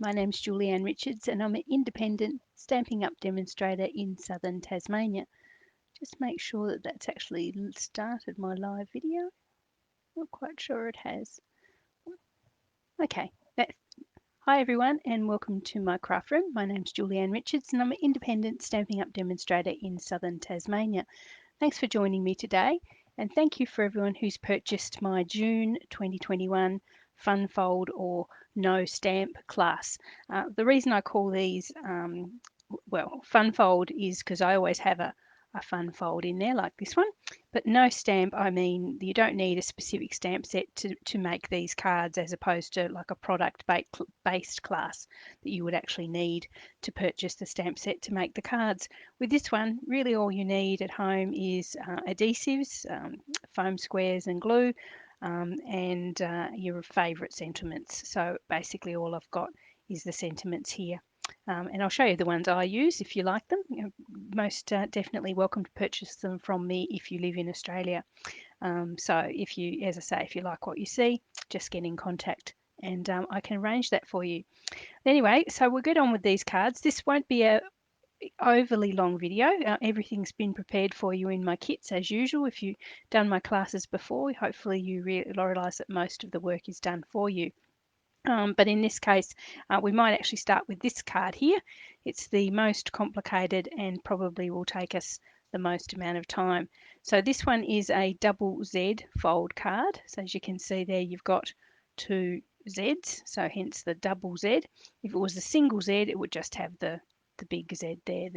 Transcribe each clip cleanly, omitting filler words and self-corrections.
My name's Julianne Richards and I'm an independent Stampin' Up! Demonstrator in southern Tasmania. Just make sure that that's actually started my live video. Not quite sure it has. Okay, hi everyone and welcome to my craft room. My name's Julianne Richards and I'm an independent Stampin' Up! Demonstrator in southern Tasmania. Thanks for joining me today and thank you for everyone who's purchased my June 2021 Fun Fold or No Stamp class. The reason I call these, Fun Fold is because I always have a fun fold in there like this one. But no stamp, I mean you don't need a specific stamp set to make these cards as opposed to like a product based class that you would actually need to purchase the stamp set to make the cards. With this one, really all you need at home is adhesives, foam squares and glue, and your favourite sentiments. So basically all I've got is the sentiments here. And I'll show you the ones I use if you like them. You're most definitely welcome to purchase them from me if you live in Australia. So if you, as I say, if you like what you see, just get in contact and I can arrange that for you. Anyway, so we'll get on with these cards. This won't be a overly long video. Everything's been prepared for you in my kits as usual. If you've done my classes before, hopefully you realise that most of the work is done for you. But in this case, we might actually start with this card here. It's the most complicated and probably will take us the most amount of time. So this one is a double Z fold card. So as you can see there, you've got two Zs, so hence the double Z. If it was a single Z, it would just have the big Z there,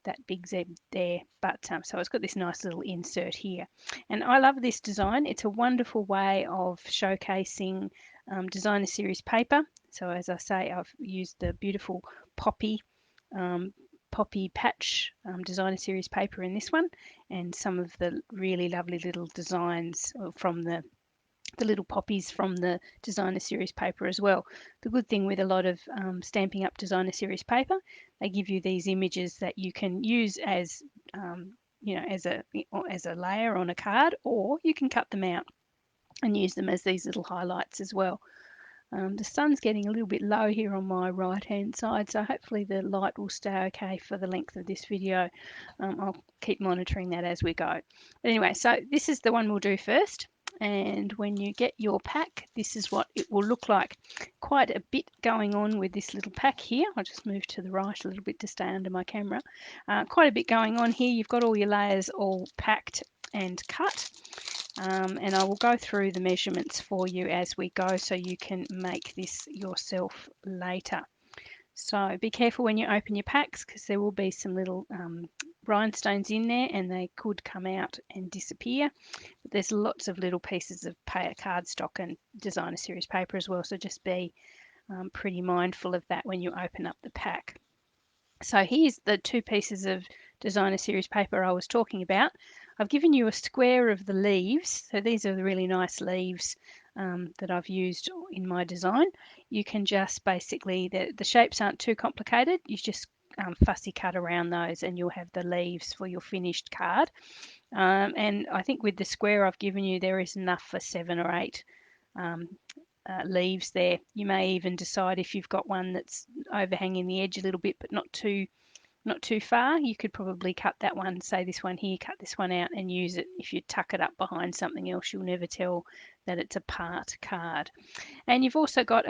that big Z there. But so it's got this nice little insert here. And I love this design. It's a wonderful way of showcasing designer series paper. So as I say, I've used the beautiful um, poppy patch designer series paper in this one, and some of the really lovely little designs from the little poppies from the designer series paper as well. The good thing with a lot of Stampin' Up! Designer series paper, they give you these images that you can use as as a layer on a card, or you can cut them out and use them as these little highlights as well. The sun's getting a little bit low here on my right hand side, so hopefully the light will stay okay for the length of this video. I'll keep monitoring that as we go. But anyway, so this is the one we'll do first. And when you get your pack, this is what it will look like. Quite a bit going on with this little pack here. I'll just move to the right a little bit to stay under my camera. Quite a bit going on here. You've got all your layers all packed and cut. And I will go through the measurements for you as we go so you can make this yourself later. So be careful when you open your packs because there will be some little rhinestones in there and they could come out and disappear. But there's lots of little pieces of cardstock and designer series paper as well, so just be pretty mindful of that when you open up the pack. So here's the two pieces of designer series paper I was talking about. I've given you a square of the leaves. So these are the really nice leaves that I've used in my design. You can just basically, the shapes aren't too complicated. You just fussy cut around those and you'll have the leaves for your finished card. And I think with the square I've given you, there is enough for 7 or 8 leaves there. You may even decide if you've got one that's overhanging the edge a little bit but not too far, you could probably cut that one, say this one here, cut this one out and use it. If you tuck it up behind something else, you'll never tell that it's a part card. And you've also got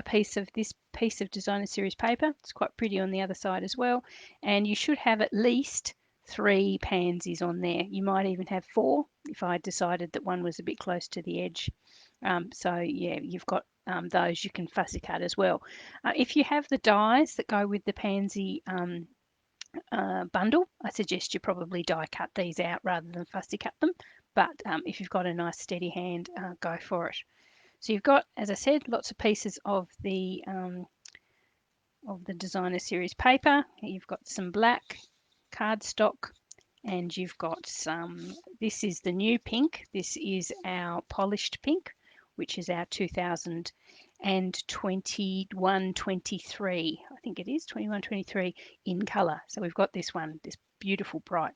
this piece of designer series paper. It's quite pretty on the other side as well. And you should have at least 3 pansies on there. You might even have 4 if I decided that one was a bit close to the edge. So yeah, you've got those you can fussy cut as well. If you have the dies that go with the pansy bundle, I suggest you probably die cut these out rather than fussy cut them. But if you've got a nice steady hand, go for it. So you've got, as I said, lots of pieces of the designer series paper. You've got some black cardstock, and you've got some. This is the new pink. This is our polished pink, which is our 2021-23. I think it is 21-23 in colour. So we've got this one, this beautiful bright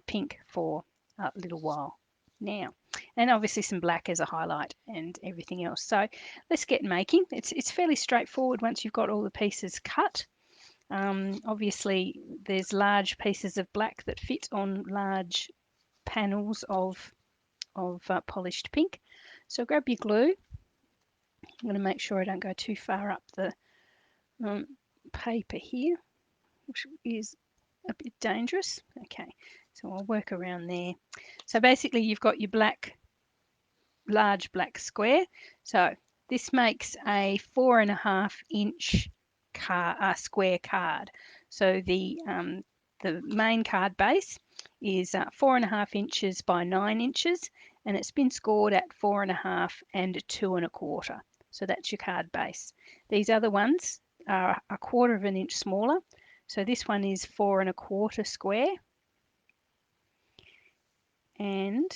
pink for a little while now. and obviously some black as a highlight and everything else. So let's get making. It's fairly straightforward once you've got all the pieces cut. Obviously, there's large pieces of black that fit on large panels of polished pink. So grab your glue. I'm going to make sure I don't go too far up the paper here, which is a bit dangerous. Okay, so I'll work around there. So basically you've got your large black square. So this makes a 4.5 inch square card. So the main card base is 4.5 inches by 9 inches, and it's been scored at 4.5 and 2.25. So that's your card base. These other ones are 1/4 of an inch smaller. So this one is 4.25 square, and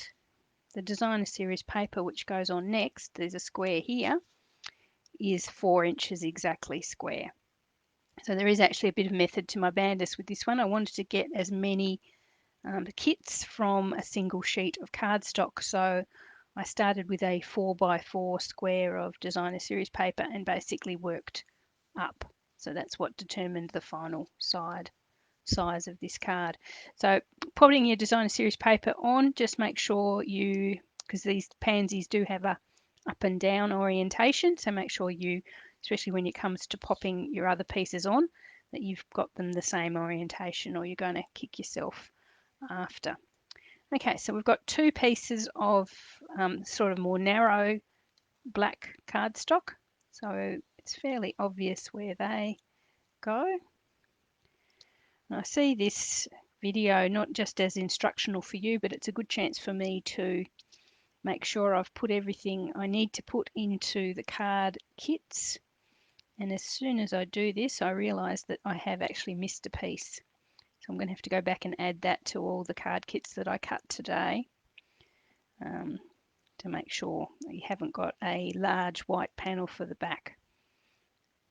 the designer series paper, which goes on next, there's a square here, is 4 inches exactly square. So there is actually a bit of method to my bandus with this one. I wanted to get as many kits from a single sheet of cardstock. So I started with a 4x4 square of designer series paper and basically worked up. So that's what determined the final size of this card. So putting your designer series paper on, just make sure you, because these pansies do have a up and down orientation, so make sure you, especially when it comes to popping your other pieces on, that you've got them the same orientation, or you're going to kick yourself after. Okay, so we've got two pieces of sort of more narrow black cardstock, so it's fairly obvious where they go. And I see this video not just as instructional for you, but it's a good chance for me to make sure I've put everything I need to put into the card kits. And as soon as I do this, I realise that I have actually missed a piece. So I'm going to have to go back and add that to all the card kits that I cut today, to make sure that you haven't got a large white panel for the back,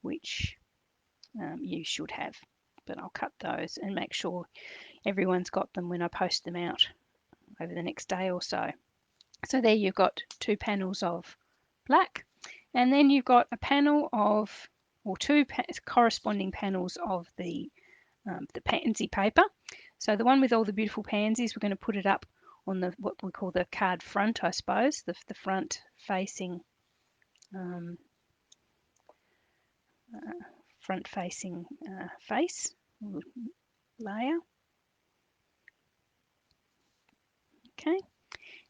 which you should have. But I'll cut those and make sure everyone's got them when I post them out over the next day or so. So there you've got two panels of black, and then you've got a panel of, or two corresponding panels of the pansy paper. So the one with all the beautiful pansies, we're going to put it up on the what we call the card front, I suppose, the front facing face layer. Okay,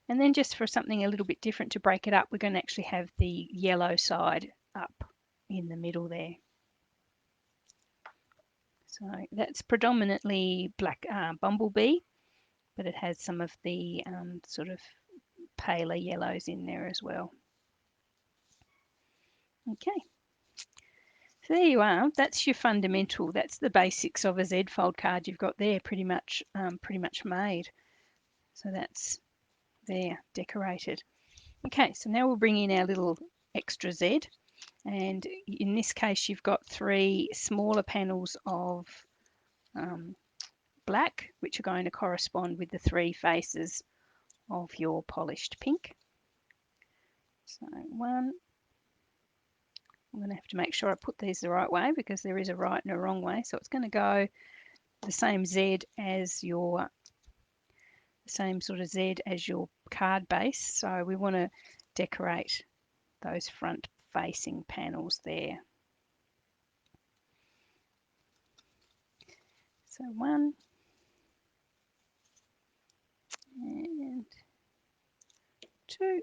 and then just for something a little bit different to break it up, we're going to actually have the yellow side up in the middle there. So that's predominantly black bumblebee, but it has some of the sort of paler yellows in there as well. Okay, so there you are. That's your fundamental. That's the basics of a Z fold card you've got there, pretty much made. So that's there, decorated. Okay, so now we'll bring in our little extra Z, and in this case you've got three smaller panels of black, which are going to correspond with the three faces of your polished pink. So one, I'm going to have to make sure I put these the right way because there is a right and a wrong way. So it's going to go the same Z as your, same sort of Z as your card base. So we want to decorate those front facing panels there. So one and two.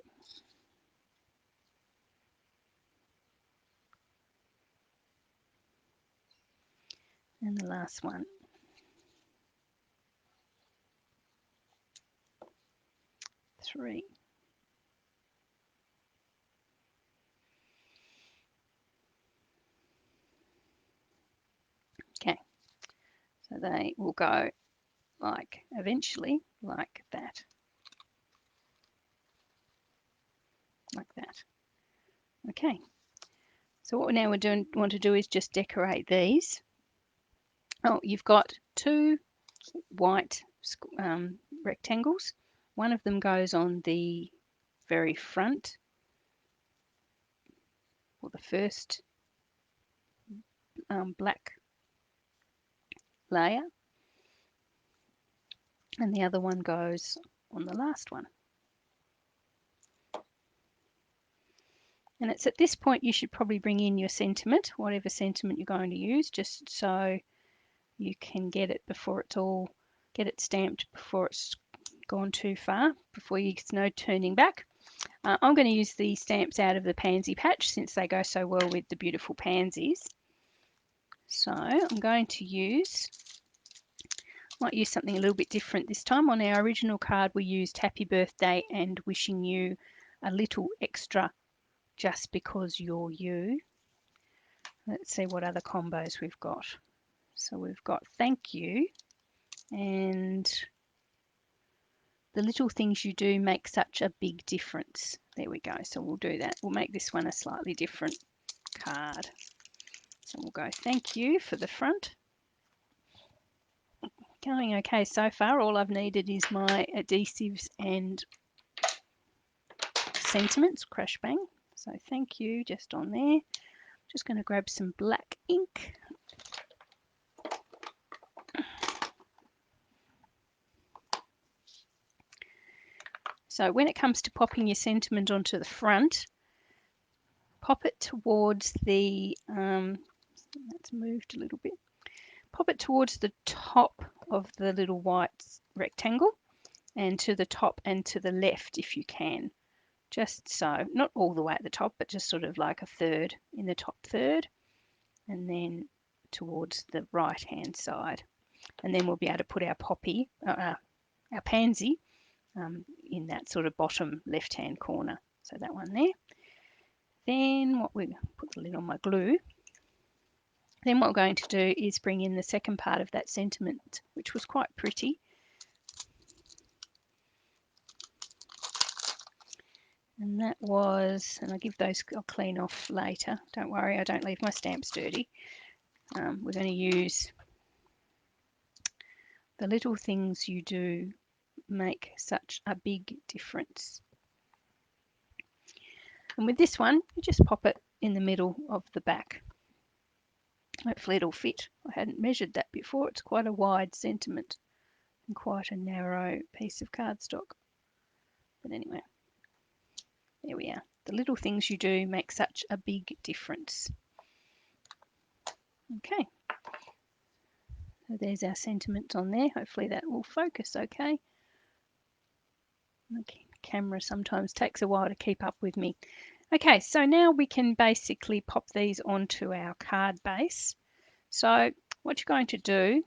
And the last one. Three. Okay, so they will go like, eventually like that. Like that. Okay, so what we now want to do is just decorate these. Oh, you've got two white rectangles. One of them goes on the very front, or the first black layer, and the other one goes on the last one. And it's at this point you should probably bring in your sentiment, whatever sentiment you're going to use, just so you can get it before it's all, get it stamped before it's gone too far, before there's no turning back. I'm going to use the stamps out of the pansy patch since they go so well with the beautiful pansies. So I'm going to might use something a little bit different this time. On our original card we used happy birthday and wishing you a little extra just because you're you. Let's see what other combos we've got. So we've got thank you and the little things you do make such a big difference. There we go. So we'll do that. We'll make this one a slightly different card. So we'll go thank you for the front. Going okay so far. All I've needed is my adhesives and sentiments, crash bang. So thank you just on there. Just going to grab some black ink. So when it comes to popping your sentiment onto the front, pop it towards the, that's moved a little bit, pop it towards the top of the little white rectangle and to the top and to the left if you can. Just so, not all the way at the top, but just sort of like a third in the top third, and then towards the right hand side. And then we'll be able to put our poppy, our pansy, in that sort of bottom left hand corner. So that one there. Then what we put the lid on my glue. Then what we're going to do is bring in the second part of that sentiment, which was quite pretty. And that was, and I'll give those, I'll clean off later. Don't worry, I don't leave my stamps dirty. We're going to use the little things you do make such a big difference. And with this one, you just pop it in the middle of the back. Hopefully it'll fit. I hadn't measured that before. It's quite a wide sentiment and quite a narrow piece of cardstock. But anyway, there we are. The little things you do make such a big difference. Okay. So there's our sentiment on there. Hopefully that will focus okay. The camera sometimes takes a while to keep up with me. Okay, so now we can basically pop these onto our card base. So what you're going to do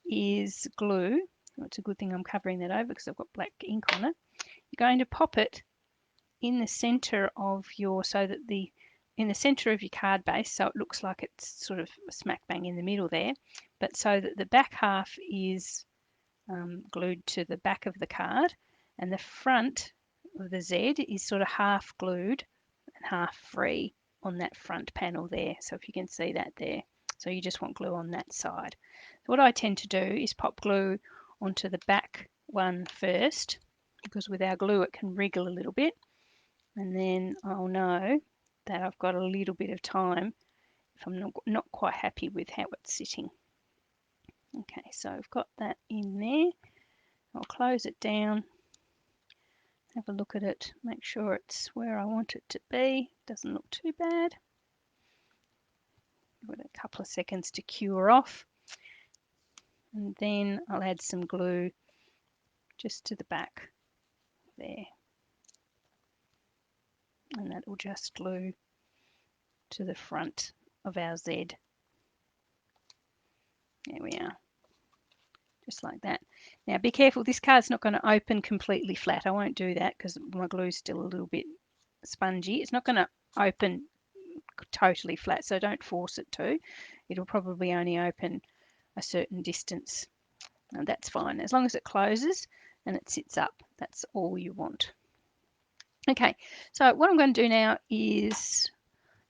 is glue. Oh, it's a good thing I'm covering that over because I've got black ink on it. You're going to pop it in the center of your, so that the, in the center of your card base, so it looks like it's sort of smack bang in the middle there, but so that the back half is glued to the back of the card and the front of the Z is sort of half glued and half free on that front panel there. So if you can see that there. So you just want glue on that side. So what I tend to do is pop glue onto the back one first, because with our glue it can wriggle a little bit, and then I'll know that I've got a little bit of time if I'm not quite happy with how it's sitting. Okay, so I've got that in there. I'll close it down, have a look at it, make sure it's where I want it to be. Doesn't look too bad. Give it a couple of seconds to cure off, and then I'll add some glue just to the back there, and that will just glue to the front of our Z. There we are, just like that. Now be careful, this card's not going to open completely flat. I won't do that because my glue's still a little bit spongy. It's not going to open totally flat, so don't force it to. It'll probably only open a certain distance, and that's fine as long as it closes and it sits up. That's all you want. Okay, so what I'm going to do now is,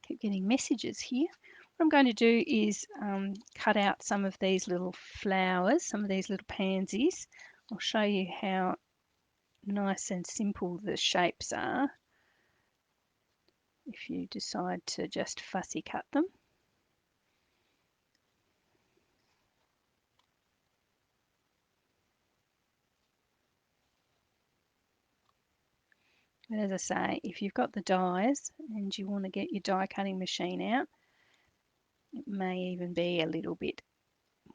keep getting messages here. What I'm going to do is cut out some of these little flowers, some of these little pansies. I'll show you how nice and simple the shapes are if you decide to just fussy cut them. But as I say, if you've got the dies and you want to get your die cutting machine out, it may even be a little bit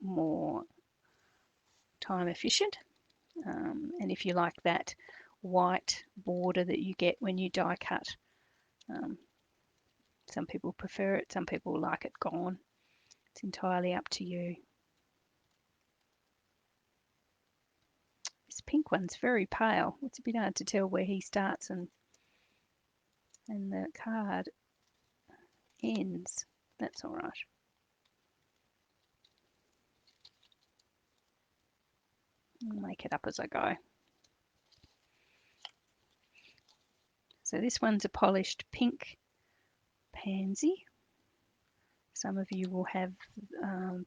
more time efficient. And if you like that white border that you get when you die cut, some people prefer it, some people like it gone. It's entirely up to you. This pink one's very pale. It's a bit hard to tell where he starts and the card ends. That's all right. I'll make it up as I go. So this one's a polished pink pansy. Some of you will have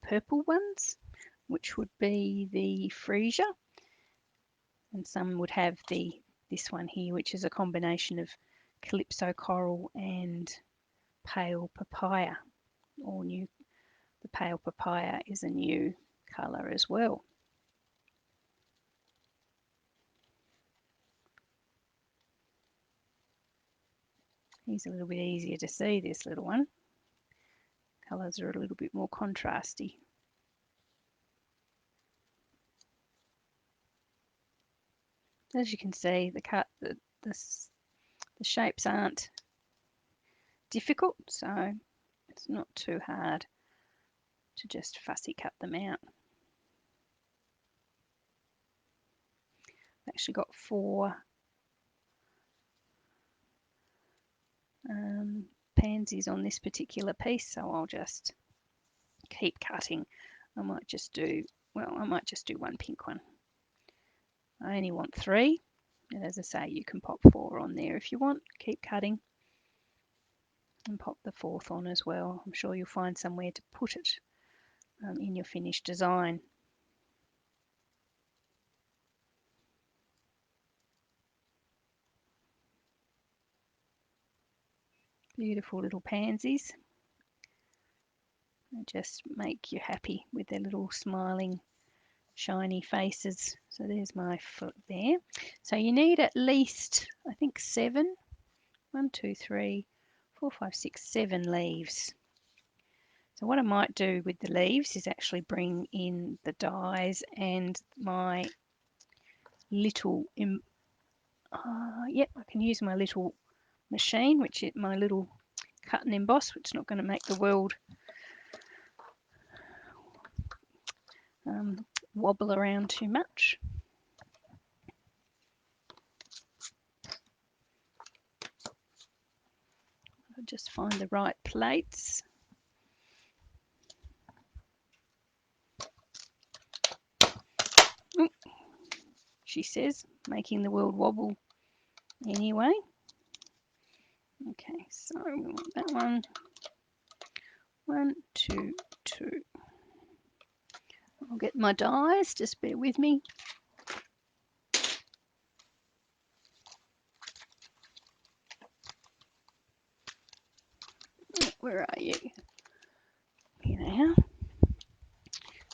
purple ones, which would be the freesia, and some would have this one here, which is a combination of calypso coral and pale papaya. All new. The pale papaya is a new colour as well. He's a little bit easier to see, this little one. Colours are a little bit more contrasty. As you can see, the shapes aren't difficult, so it's not too hard to just fussy cut them out. I've actually got 4 pansies on this particular piece, so I'll just keep cutting. I might just do one pink one. I only want 3, and as I say, you can pop 4 on there if you want. Keep cutting and pop the 4th on as well. I'm sure you'll find somewhere to put it in your finished design. Beautiful little pansies. They just make you happy with their little smiling, shiny faces. So there's my foot there. So you need at least, I think, 7. 1, 2, 3, 4, 5, 6, 7 leaves. So what I might do with the leaves is actually bring in the dies and my little, I can use my little machine, which is my little cut and emboss, which is not going to make the world wobble around too much. I'll just find the right plates. Ooh, she says, making the world wobble anyway. Okay, so we want that one. 1, 2, 2. I'll get my dies, just bear with me. Where are you? Here they are.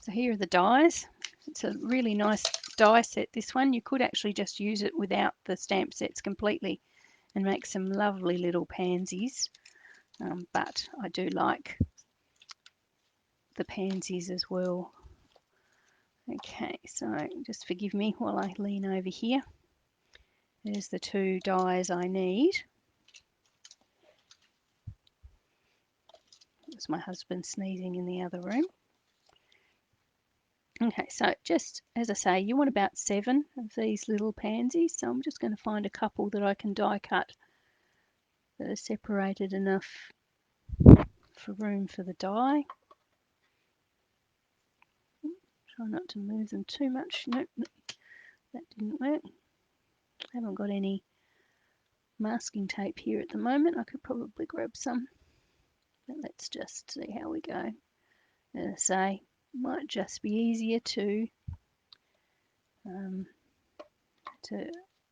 So here are the dies. It's a really nice die set, this one. You could actually just use it without the stamp sets completely and make some lovely little pansies. But I do like the pansies as well. Okay, so just forgive me while I lean over here. There's the 2 dies I need. That's my husband sneezing in the other room. Okay, so just as I say, you want about 7 of these little pansies. So I'm just going to find a couple that I can die cut that are separated enough for room for the die. Try not to move them too much. Nope, that didn't work. I haven't got any masking tape here at the moment. I could probably grab some. But let's just see how we go. As I say, might just be easier to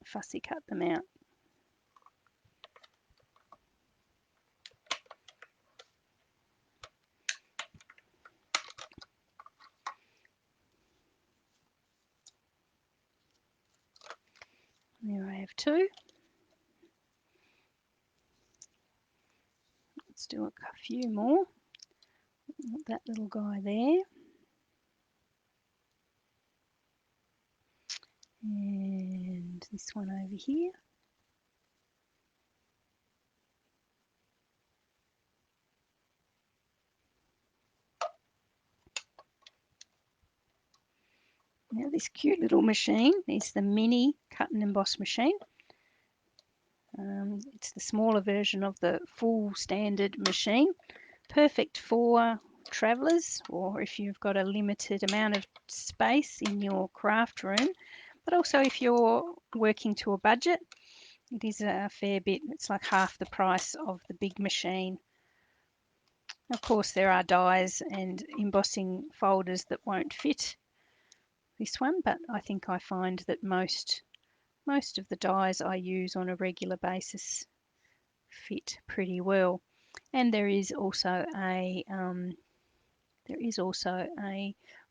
fussy cut them out. There I have two. Let's do a few more. That little guy there. And this one over here. Now this cute little machine is the mini cut and emboss machine. It's the smaller version of the full standard machine. Perfect for travellers, or if you've got a limited amount of space in your craft room, but also if you're working to a budget. It is a fair bit. It's like half the price of the big machine. Of course, there are dies and embossing folders that won't fit this one, but I think I find that most of the dies I use on a regular basis fit pretty well. And there is also a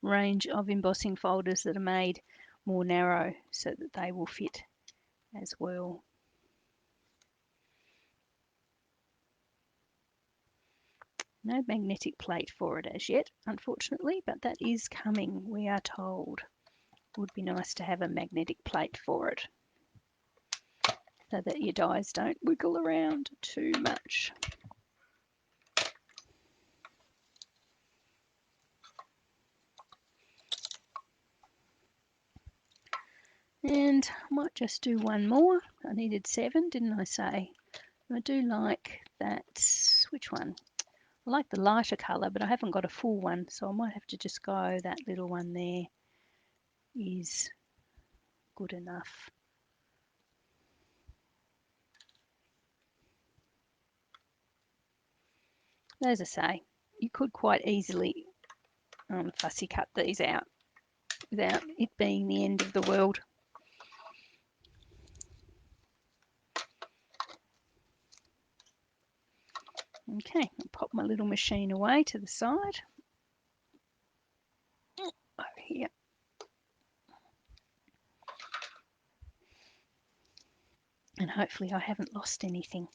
range of embossing folders that are made more narrow so that they will fit as well. No magnetic plate for it as yet, unfortunately, but that is coming, we are told. Would be nice to have a magnetic plate for it so that your dies don't wiggle around too much. And I might just do one more. I needed 7, didn't I say? I do like that. Which one? I like the lighter colour, but I haven't got a full one, so I might have to just go that little one there is good enough. As I say, you could quite easily fussy cut these out without it being the end of the world. Okay, I'll pop my little machine away to the side. Over here. And hopefully I haven't lost anything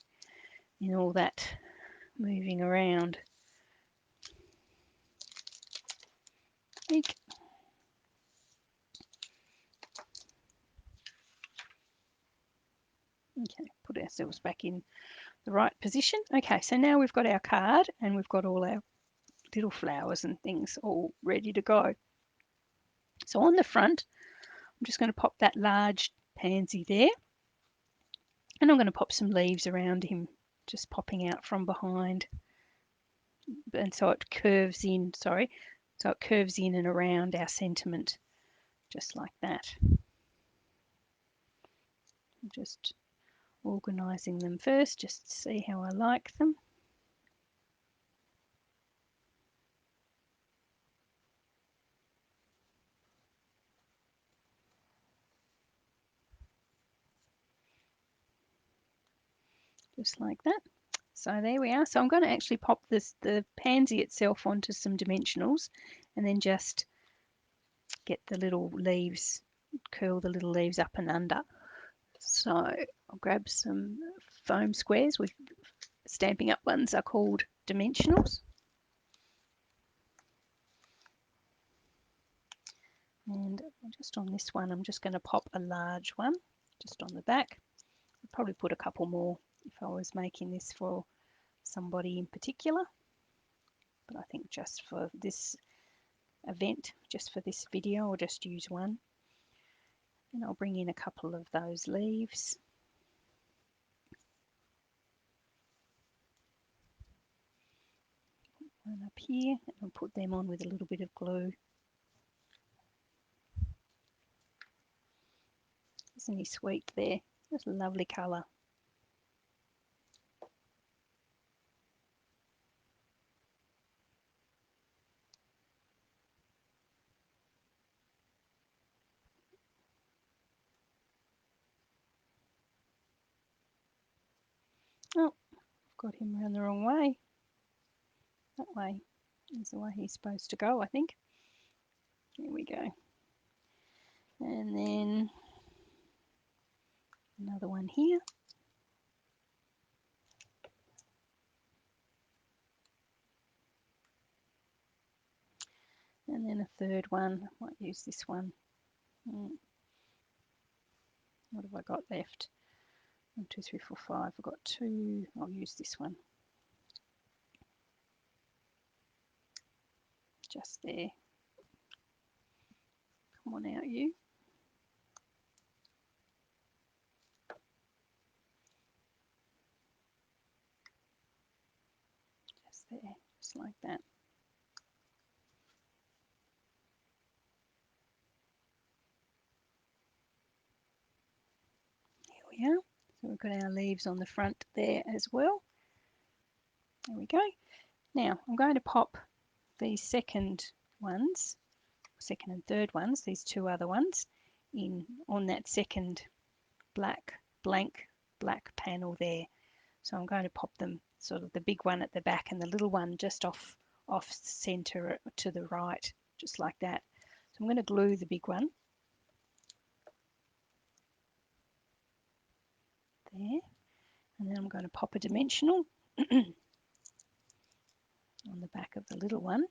in all that moving around. Eek. Okay, put ourselves back in the right position. Okay, so now we've got our card and we've got all our little flowers and things all ready to go. So on the front, I'm just going to pop that large pansy there, and I'm going to pop some leaves around him, just popping out from behind. And so it curves in, so it curves in and around our sentiment, just like that. I'm just organising them first, just to see how I like them. Just like that. So there we are. So I'm going to actually pop the pansy itself onto some dimensionals and then just get the little leaves, curl the little leaves up and under. So I'll grab some foam squares. With Stampin' Up ones are called dimensionals. And just on this one, I'm just going to pop a large one just on the back. I'd probably put a couple more if I was making this for somebody in particular. But I think just for this event, just for this video, I'll just use one. And I'll bring in a couple of those leaves. One up here, and I'll put them on with a little bit of glue. Isn't he sweet there? That's a lovely colour. got him around the wrong way. That way is the way he's supposed to go, I think. Here we go. And then another one here. And then a third one. I might use this one. What have I got left? 1, 2, 3, 4, 5. I've got 2. I'll use this one. Just there. Come on out, you. Just there, just like that. Here we are. So we've got our leaves on the front there as well. There we go. Now I'm going to pop these second ones, second and third ones, these 2 other ones, in on that second blank black panel there. So I'm going to pop them, sort of the big one at the back and the little one just off center to the right, just like that. So I'm going to glue the big one there, and then I'm going to pop a dimensional on the back of the little one.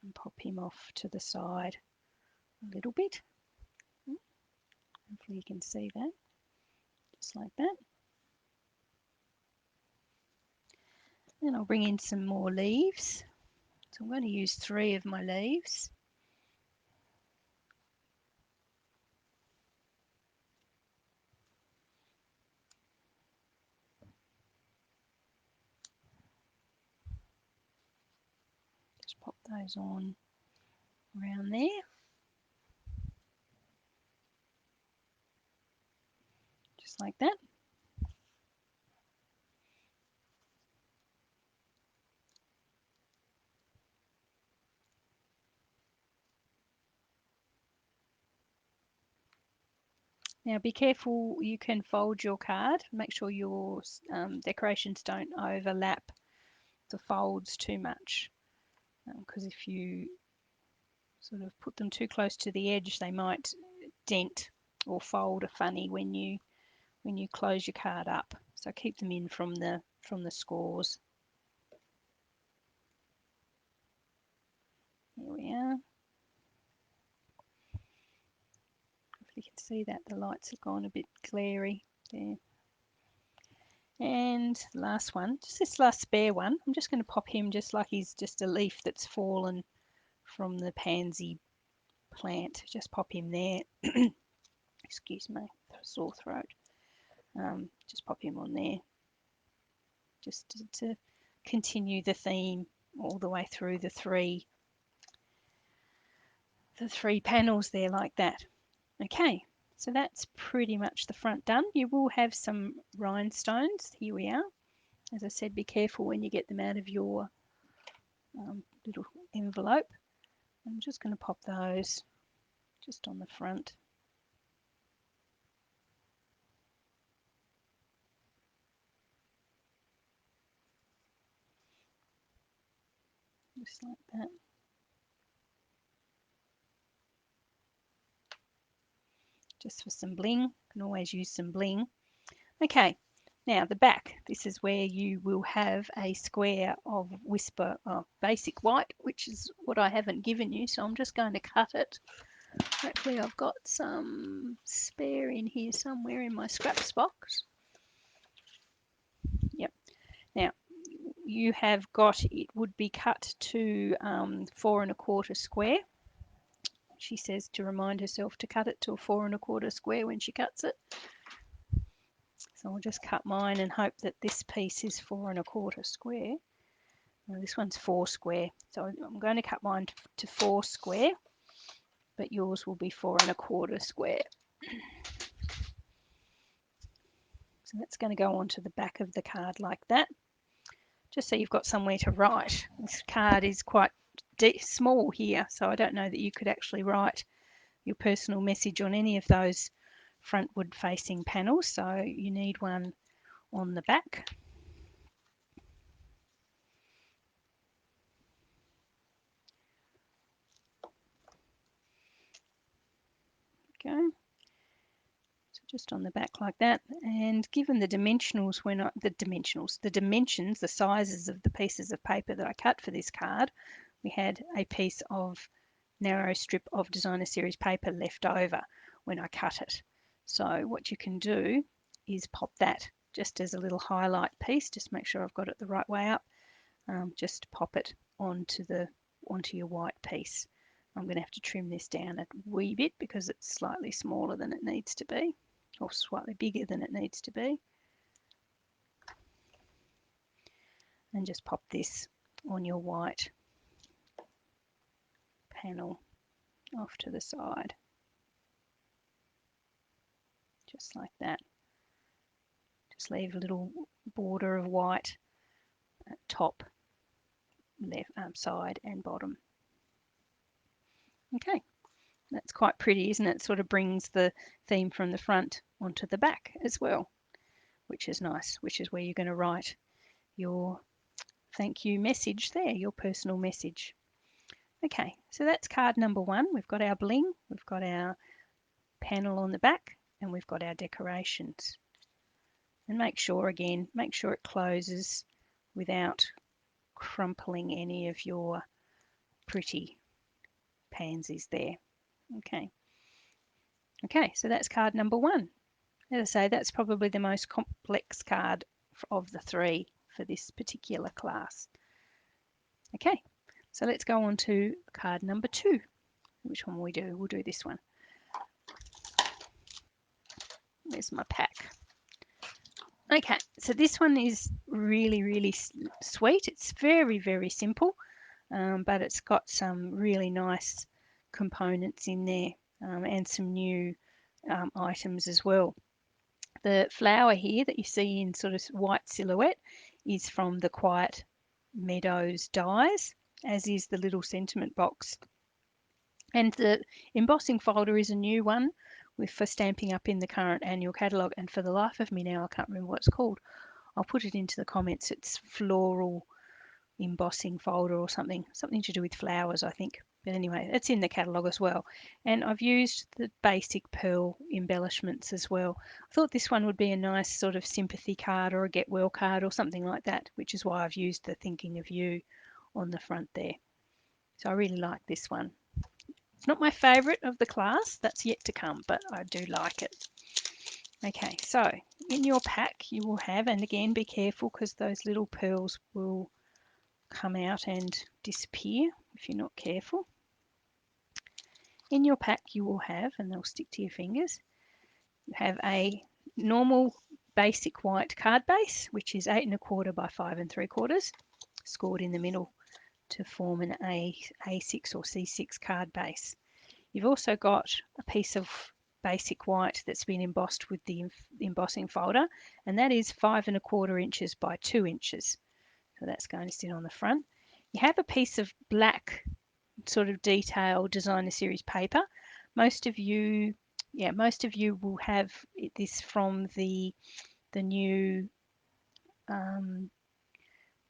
And pop him off to the side a little bit. Hopefully you can see that, just like that. Then I'll bring in some more leaves. So I'm going to use 3 of my leaves. Just pop those on around there. Just like that. Now be careful, you can fold your card. Make sure your decorations don't overlap the folds too much, because if you sort of put them too close to the edge, they might dent or fold funny when you close your card up. So keep them in from the scores. Here we are. If you can see that the lights have gone a bit glary there. And the last one, just this last spare one, I'm just going to pop him just like he's just a leaf that's fallen from the pansy plant. Just pop him there. Excuse me, sore throat. Just pop him on there, just to continue the theme all the way through the three panels there, like that. Okay, so that's pretty much the front done. You will have some rhinestones. Here we are. As I said, be careful when you get them out of your little envelope. I'm just going to pop those just on the front. Just like that. Just for some bling. You can always use some bling. Okay, now the back. This is where you will have a square of Whisper Basic White, which is what I haven't given you, so I'm just going to cut it. Hopefully I've got some spare in here somewhere in my scraps box. Yep. Now you have got, it would be cut to 4 1/4 square. She says to remind herself to cut it to a 4 1/4 square when she cuts it. So I'll just cut mine and hope that this piece is 4 1/4 square. No, this one's 4 square. So I'm going to cut mine to 4 square, but yours will be 4 1/4 square. So that's going to go onto the back of the card like that, just so you've got somewhere to write. This card is quite small here, so I don't know that you could actually write your personal message on any of those frontward facing panels, so you need one on the back. Okay, so just on the back like that, and given the dimensionals, the dimensions, the sizes of the pieces of paper that I cut for this card, we had a piece of narrow strip of designer series paper left over when I cut it. So what you can do is pop that just as a little highlight piece. Just make sure I've got it the right way up. Just pop it onto your white piece. I'm going to have to trim this down a wee bit because it's slightly smaller than it needs to be, or slightly bigger than it needs to be. And just pop this on your white panel off to the side, just like that. Just leave a little border of white at top, left, side and bottom. Okay, that's quite pretty, isn't it? Sort of brings the theme from the front onto the back as well, which is nice, which is where you're going to write your thank you message there, your personal message. Okay, so that's card number 1. We've got our bling, we've got our panel on the back, and we've got our decorations. And make sure it closes without crumpling any of your pretty pansies there. Okay, so that's card number 1. As I say, that's probably the most complex card of the 3 for this particular class. Okay, so let's go on to card number 2. Which one will we do? We'll do this one. There's my pack. Okay, so this one is really, really sweet. It's very, very simple, but it's got some really nice components in there, and some new items as well. The flower here that you see in sort of white silhouette is from the Quiet Meadows dies, as is the little sentiment box. And the embossing folder is a new one for stamping up in the current annual catalogue. And for the life of me now, I can't remember what it's called. I'll put it into the comments. It's floral embossing folder or something to do with flowers, I think. But anyway, it's in the catalogue as well. And I've used the basic pearl embellishments as well. I thought this one would be a nice sort of sympathy card or a get well card or something like that, which is why I've used the thinking of you on the front there. So I really like this one. It's not my favourite of the class, that's yet to come, but I do like it. Okay, so in your pack you will have, and again be careful because those little pearls will come out and disappear if you're not careful. In your pack you will have, and they'll stick to your fingers, you have a normal basic white card base, which is 8 1/4 by 5 3/4, scored in the middle to form an A6 or C6 card base. You've also got a piece of basic white that's been embossed with the embossing folder, and that is 5 1/4 inches by 2 inches. So that's going to sit on the front. You have a piece of black sort of detail designer series paper. Most of you will have this from the new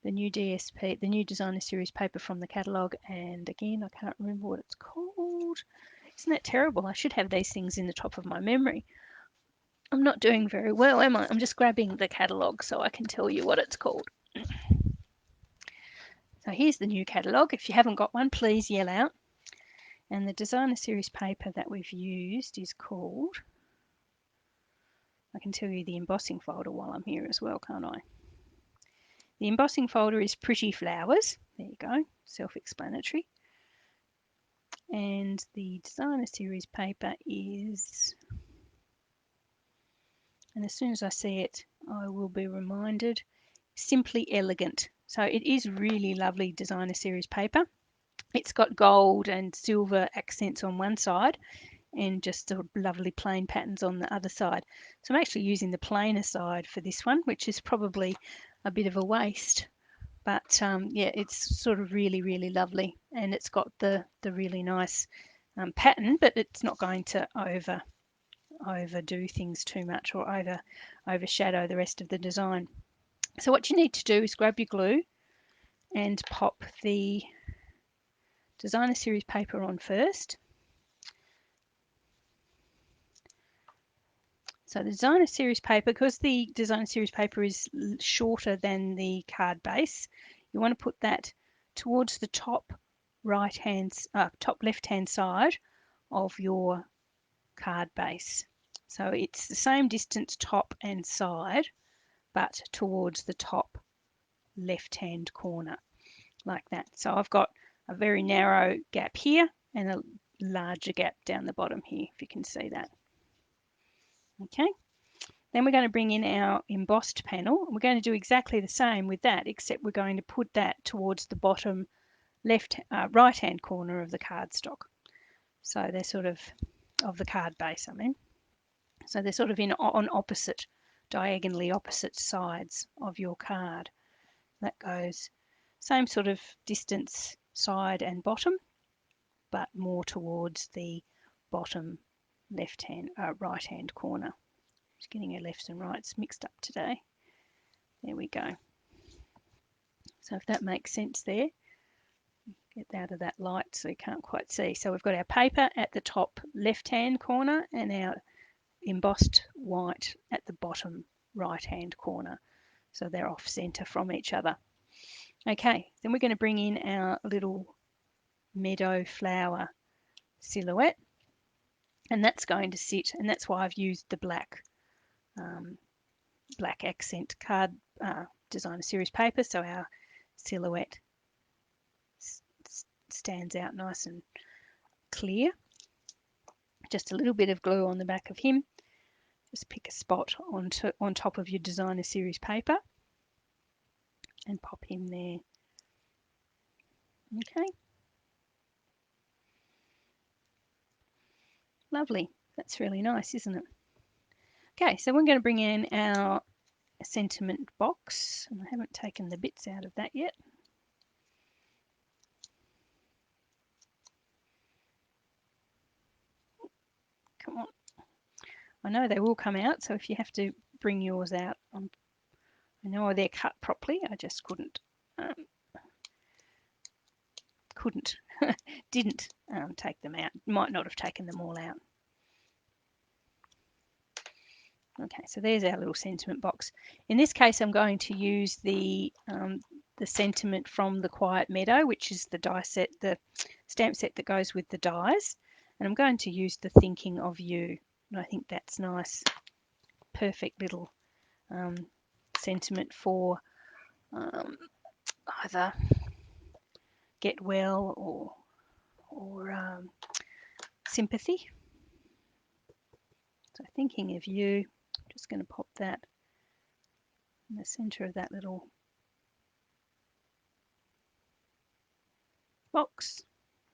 DSP, the new designer series paper from the catalogue, and again I can't remember what it's called. Isn't that terrible? I should have these things in the top of my memory. I'm not doing very well, am I? I'm just grabbing the catalogue so I can tell you what it's called. So here's the new catalogue. If you haven't got one, please yell out. And the designer series paper that we've used is called, I can tell you the embossing folder while I'm here as well, can't I? The embossing folder is Pretty Flowers. There you go, self-explanatory. And the designer series paper is, and as soon as I see it, I will be reminded, Simply Elegant. So it is really lovely designer series paper. It's got gold and silver accents on one side and just sort of lovely plain patterns on the other side. So I'm actually using the plainer side for this one, which is probably a bit of a waste. But yeah, it's sort of really, really lovely. And it's got the really nice pattern, but it's not going to overdo things too much or overshadow the rest of the design. So what you need to do is grab your glue and pop the designer series paper on first. So the designer series paper, because the designer series paper is shorter than the card base, you want to put that towards the top top left hand side of your card base. So it's the same distance top and side, but towards the top left hand corner, like that. So I've got a very narrow gap here and a larger gap down the bottom here, if you can see that. Okay, then we're going to bring in our embossed panel. We're going to do exactly the same with that, except we're going to put that towards the bottom right hand corner of the cardstock. So they're sort of the card base, I mean. So they're sort of on diagonally opposite sides of your card. That goes same sort of distance side and bottom, but more towards the bottom right hand corner. Just getting our lefts and rights mixed up today. There we go. So if that makes sense there, get out of that light so you can't quite see. So we've got our paper at the top left hand corner and our embossed white at the bottom right hand corner. So they're off center from each other. Okay, then we're going to bring in our little meadow flower silhouette, and that's going to sit, and that's why I've used the black accent card designer series paper, so our silhouette stands out nice and clear. Just a little bit of glue on the back of him. Just pick a spot on top of your designer series paper and pop him there. Okay. Lovely. That's really nice, isn't it? Okay, so we're going to bring in our sentiment box, and I haven't taken the bits out of that yet. Come on. I know they will come out, so if you have to bring yours out, I know they're cut properly, I just didn't take them out. Might not have taken them all out. Okay, so there's our little sentiment box. In this case, I'm going to use the sentiment from the Quiet Meadow, which is the die set, the stamp set that goes with the dies. And I'm going to use the Thinking of You. And I think that's nice. Perfect little sentiment for either get well or sympathy. So Thinking of You, I'm just going to pop that in the center of that little box,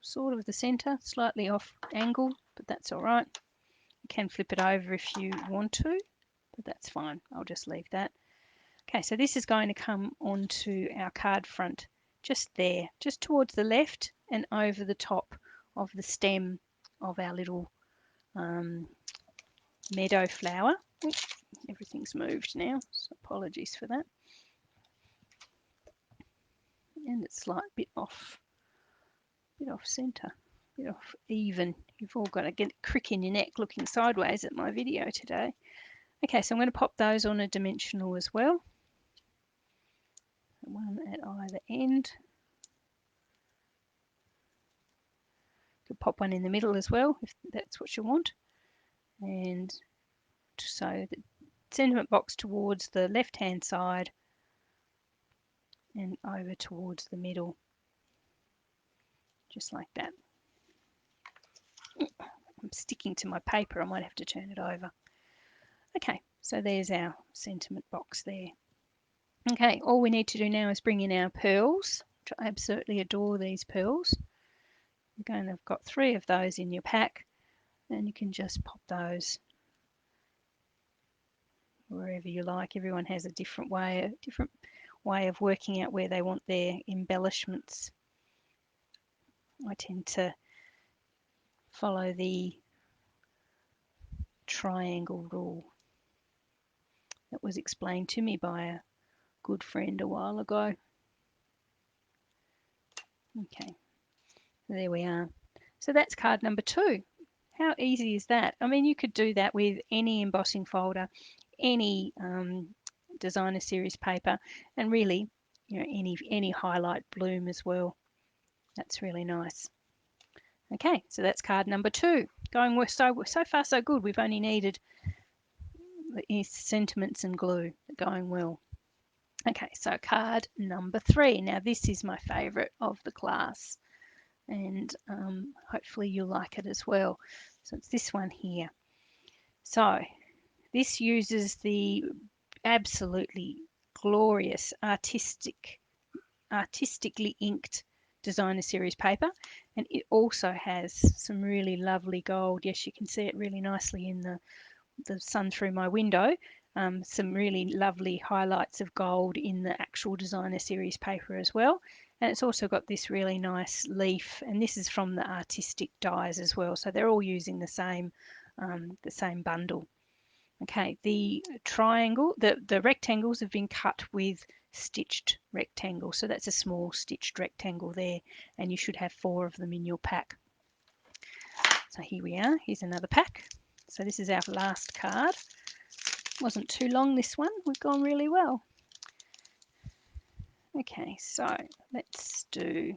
sort of the center, slightly off angle, but that's all right. You can flip it over if you want to, but that's fine. I'll just leave that. Okay, so this is going to come onto our card front just there, just towards the left and over the top of the stem of our little meadow flower. Oops, everything's moved now, so apologies for that. And it's like a bit off center, a bit off even. You've all got to get a crick in your neck looking sideways at my video today. Okay, so I'm going to pop those on a dimensional as well. One at either end. You could pop one in the middle as well if that's what you want. And so the sentiment box towards the left hand side and over towards the middle, just like that. I'm sticking to my paper, I might have to turn it over. Okay, so there's our sentiment box there. Okay, all we need to do now is bring in our pearls. I absolutely adore these pearls. You're going to have got 3 of those in your pack, and you can just pop those wherever you like. Everyone has a different way of working out where they want their embellishments. I tend to follow the triangle rule that was explained to me by a good friend a while ago. Okay, there we are. So that's card number 2. How easy is that? I mean, you could do that with any embossing folder, any designer series paper, and really, you know, any highlight bloom as well. That's really nice. Okay, so that's card number 2. Going so far so good. We've only needed the sentiments and glue. Going well. Okay, so card number 3. Now this is my favourite of the class, and hopefully you'll like it as well. So it's this one here. So this uses the absolutely glorious artistically inked designer series paper, and it also has some really lovely gold. Yes, you can see it really nicely in the sun through my window. Some really lovely highlights of gold in the actual designer series paper as well, and it's also got this really nice leaf, and this is from the artistic dies as well, so they're all using the same bundle. Okay, the rectangles have been cut with stitched rectangles. So that's a small stitched rectangle there, and you should have 4 of them in your pack. So here we are. Here's another pack. So this is our last card. Wasn't too long, this one. We've gone really well. Okay, so let's do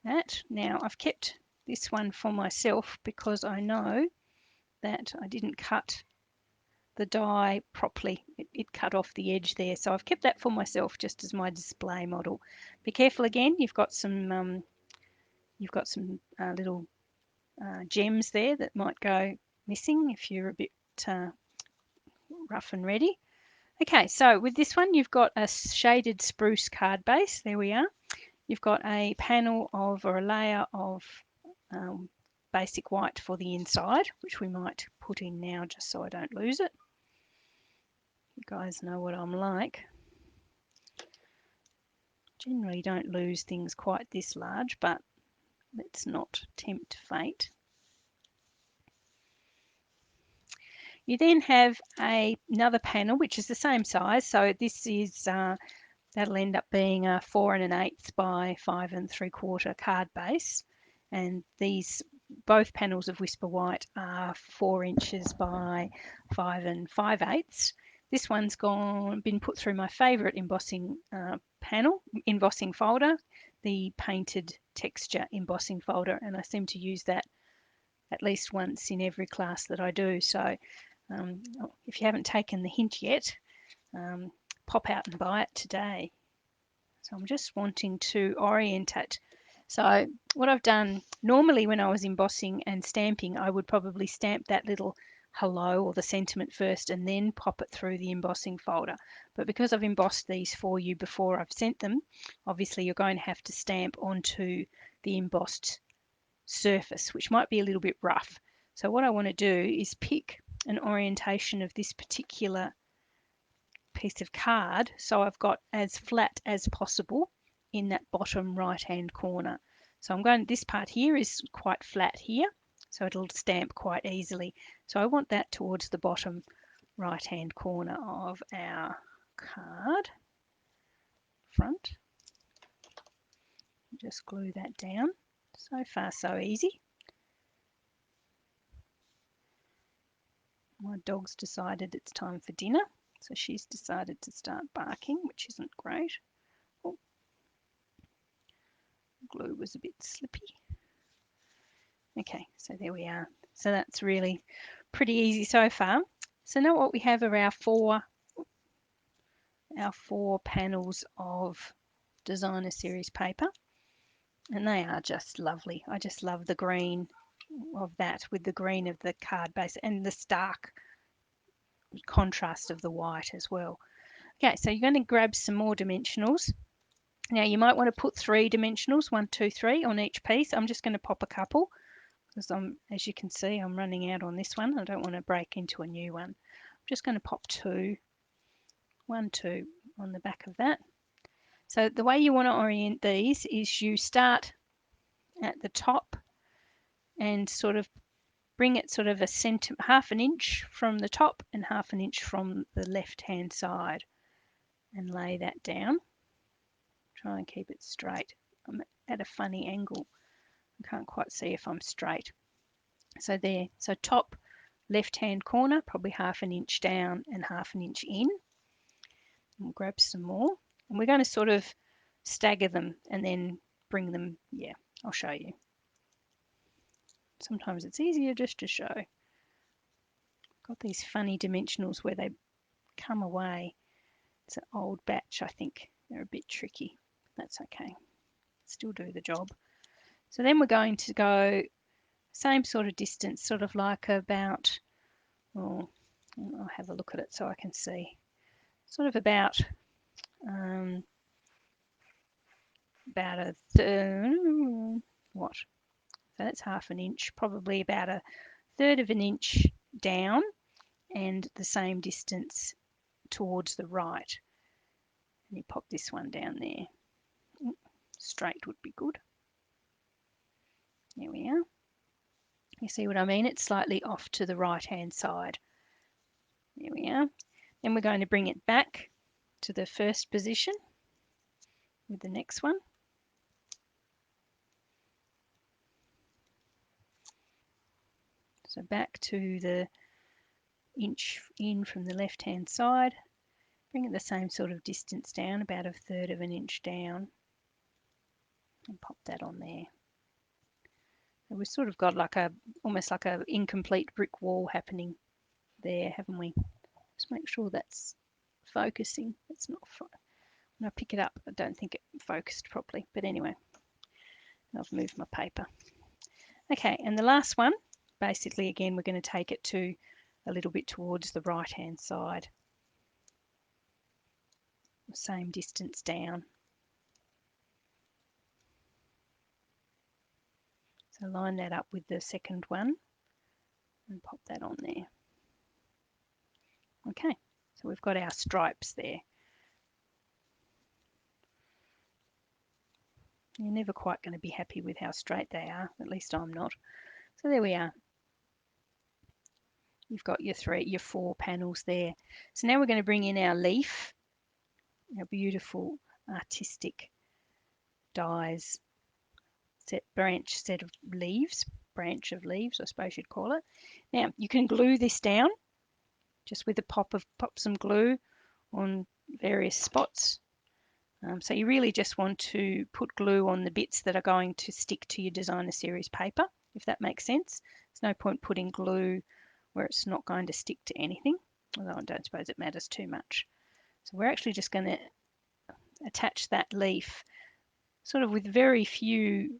that. Now I've kept this one for myself because I know that I didn't cut the die properly. It cut off the edge there, so I've kept that for myself just as my display model. Be careful again. You've got some little gems there that might go missing if you're a bit rough and ready. Okay, so with this one you've got a shaded spruce card base. There we are. You've got a panel of, or a layer of basic white for the inside, which we might put in now just so I don't lose it. You guys know what I'm like. Generally don't lose things quite this large, but let's not tempt fate. You then have another panel which is the same size, so this is that'll end up being a 4 1/8 by 5 3/4 card base, and these both panels of Whisper White are 4 inches by 5 5/8. This one's been put through my favourite embossing embossing folder, the painted texture embossing folder, and I seem to use that at least once in every class that I do. So if you haven't taken the hint yet, pop out and buy it today. So I'm just wanting to orient it. So what I've done, normally when I was embossing and stamping, I would probably stamp that little hello or the sentiment first and then pop it through the embossing folder. But because I've embossed these for you before I've sent them, obviously you're going to have to stamp onto the embossed surface, which might be a little bit rough. So what I want to do is pick an orientation of this particular piece of card so I've got as flat as possible in that bottom right hand corner. So this part here is quite flat here, so it'll stamp quite easily. So I want that towards the bottom right hand corner of our card front. Just glue that down. So far so easy. My dog's decided it's time for dinner, so she's decided to start barking, which isn't great. Oh, glue was a bit slippy. Okay, so there we are. So that's really pretty easy so far. So now what we have are our four panels of designer series paper, and they are just lovely. I just love the green of that with the green of the card base and the stark contrast of the white as well. Okay, so you're going to grab some more dimensionals. Now you might want to put 3 dimensionals, 1, 2, 3 on each piece. I'm just going to pop a couple because as you can see, I'm running out on this one. I don't want to break into a new one. I'm just going to pop 2, 1, 2 on the back of that. So the way you want to orient these is you start at the top and sort of bring it sort of half an inch from the top and half an inch from the left hand side and lay that down. Try and keep it straight. I'm at a funny angle. I can't quite see if I'm straight. So there, so top left hand corner, probably half an inch down and half an inch in. We'll grab some more and we're going to sort of stagger them and then bring them, yeah, I'll show you. Sometimes it's easier just to show. Got these funny dimensionals where they come away. It's an old batch, I think. They're a bit tricky. That's okay. Still do the job. So then we're going to go same sort of distance, sort of like about, oh, I'll have a look at it so I can see. Sort of about a third, what? So that's half an inch, probably about a third of an inch down and the same distance towards the right. And you pop this one down there. Straight would be good. There we are. You see what I mean? It's slightly off to the right hand side. There we are. Then we're going to bring it back to the first position with the next one. So back to the inch in from the left hand side. Bring it the same sort of distance down, about a third of an inch down. And pop that on there. And we've sort of got like almost like a incomplete brick wall happening there, haven't we? Just make sure that's focusing. It's not. When I pick it up, I don't think it focused properly. But anyway, I've moved my paper. Okay, and the last one, basically again, we're going to take it to a little bit towards the right hand side. Same distance down. So line that up with the second one and pop that on there. Okay, so we've got our stripes there. You're never quite going to be happy with how straight they are, at least I'm not. So there we are. You've got your 4 panels there. So now we're going to bring in our leaf, our beautiful artistic dies branch of leaves, I suppose you'd call it. Now you can glue this down just with a pop some glue on various spots. So you really just want to put glue on the bits that are going to stick to your designer series paper, if that makes sense. There's no point putting glue where it's not going to stick to anything, although I don't suppose it matters too much. So we're actually just going to attach that leaf sort of with very few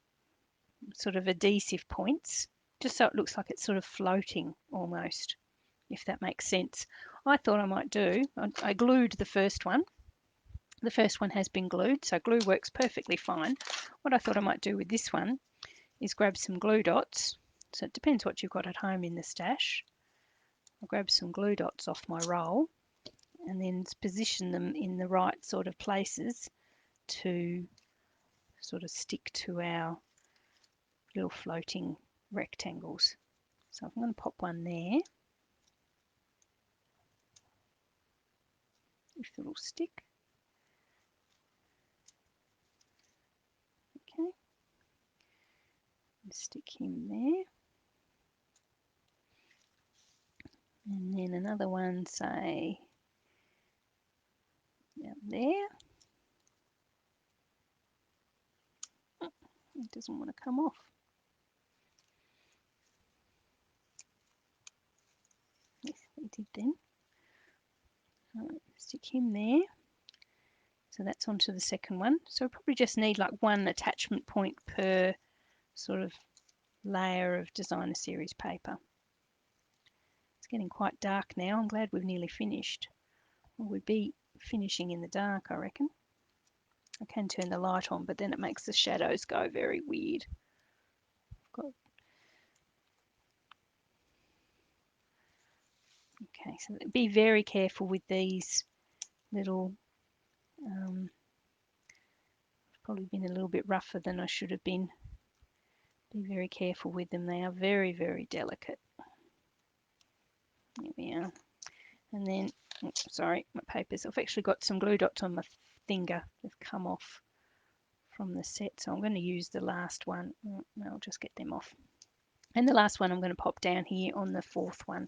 sort of adhesive points, just so it looks like it's sort of floating almost, if that makes sense. I thought I might do, I glued the first one. The first one has been glued, so glue works perfectly fine. What I thought I might do with this one is grab some glue dots. So it depends what you've got at home in the stash. I'll grab some glue dots off my roll and then position them in the right sort of places to sort of stick to our little floating rectangles. So I'm going to pop one there. If it'll stick. Okay. Stick him there. And then another one, say, down there. Oh, it doesn't want to come off. Yes, it did then. Stick him there. So that's onto the second one. So we probably just need like one attachment point per sort of layer of designer series paper. It's getting quite dark now. I'm glad we've nearly finished. Well, we'd be finishing in the dark, I reckon. I can turn the light on, but then it makes the shadows go very weird. Okay, so be very careful with these little, probably been a little bit rougher than I should have been. Be very careful with them. They are very, very delicate. There we are. And then, oops, sorry, my paper's, I've actually got some glue dots on my finger. They've come off from the set, so I'm going to use the last one. I'll just get them off. And the last one I'm going to pop down here on the fourth one.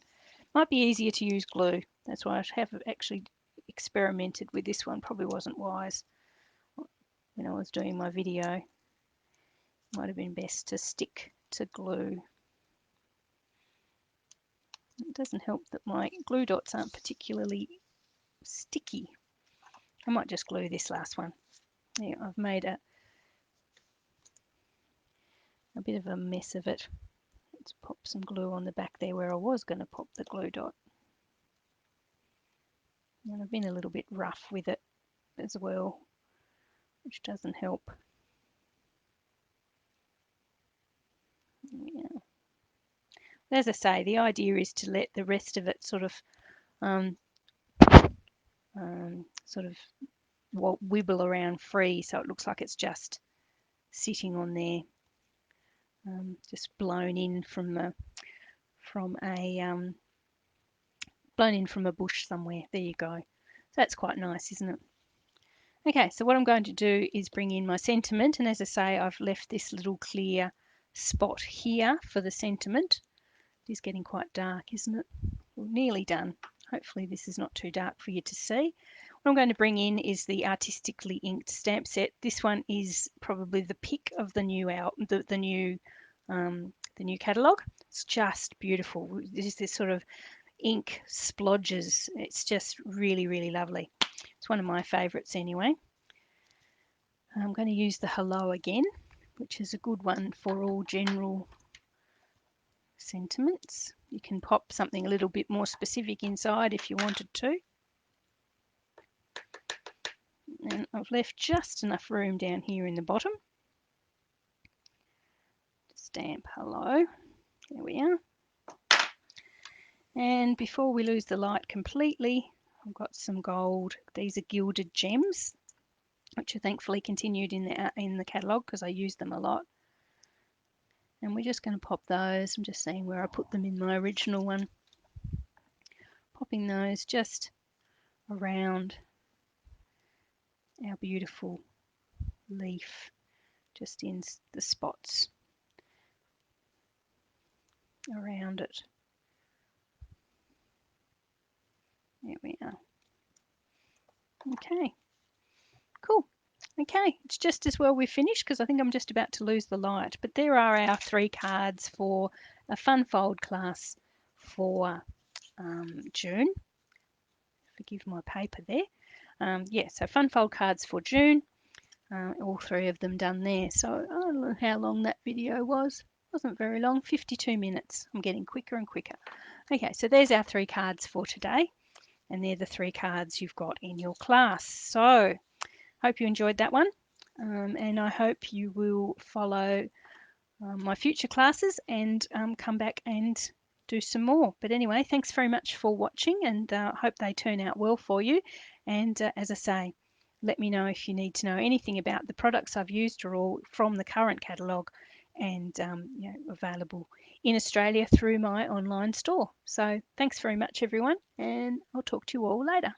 Might be easier to use glue. That's why I have actually experimented with this one. Probably wasn't wise when I was doing my video. Might have been best to stick to glue. It doesn't help that my glue dots aren't particularly sticky. I might just glue this last one. Yeah, I've made a bit of a mess of it. Let's pop some glue on the back there where I was going to pop the glue dot. And I've been a little bit rough with it as well, which doesn't help. Yeah. As I say, the idea is to let the rest of it sort of wibble around free, so it looks like it's just sitting on there, just blown in from a bush somewhere. There you go. So that's quite nice, isn't it? Okay, so what I'm going to do is bring in my sentiment, and as I say, I've left this little clear spot here for the sentiment. It is getting quite dark, isn't it? We're nearly done. Hopefully this is not too dark for you to see. What I'm going to bring in is the artistically inked stamp set. This one is probably the pick of the new new catalogue. It's just beautiful. There's this sort of ink splodges. It's just really, really lovely. It's one of my favourites anyway. I'm going to use the hello again, which is a good one for all general sentiments. You can pop something a little bit more specific inside if you wanted to. And I've left just enough room down here in the bottom to stamp hello. There we are. And before we lose the light completely, I've got some gold. These are gilded gems, which are thankfully continued in the catalogue because I use them a lot. And we're just going to pop those. I'm just seeing where I put them in my original one. Popping those just around our beautiful leaf, just in the spots around it. There we are. Okay, cool. Okay, it's just as well we're finished because I think I'm just about to lose the light. But there are our 3 cards for a fun fold class for June. Forgive my paper there. Yeah, so fun fold cards for June. All 3 of them done there. So I don't know how long that video was. It wasn't very long, 52 minutes. I'm getting quicker and quicker. Okay, so there's our 3 cards for today. And they're the 3 cards you've got in your class. So hope you enjoyed that one. And I hope you will follow my future classes and come back and do some more. But anyway, thanks very much for watching, and hope they turn out well for you. And as I say, let me know if you need to know anything about the products I've used or all from the current catalogue, and available in Australia through my online store. So thanks very much everyone, and I'll talk to you all later.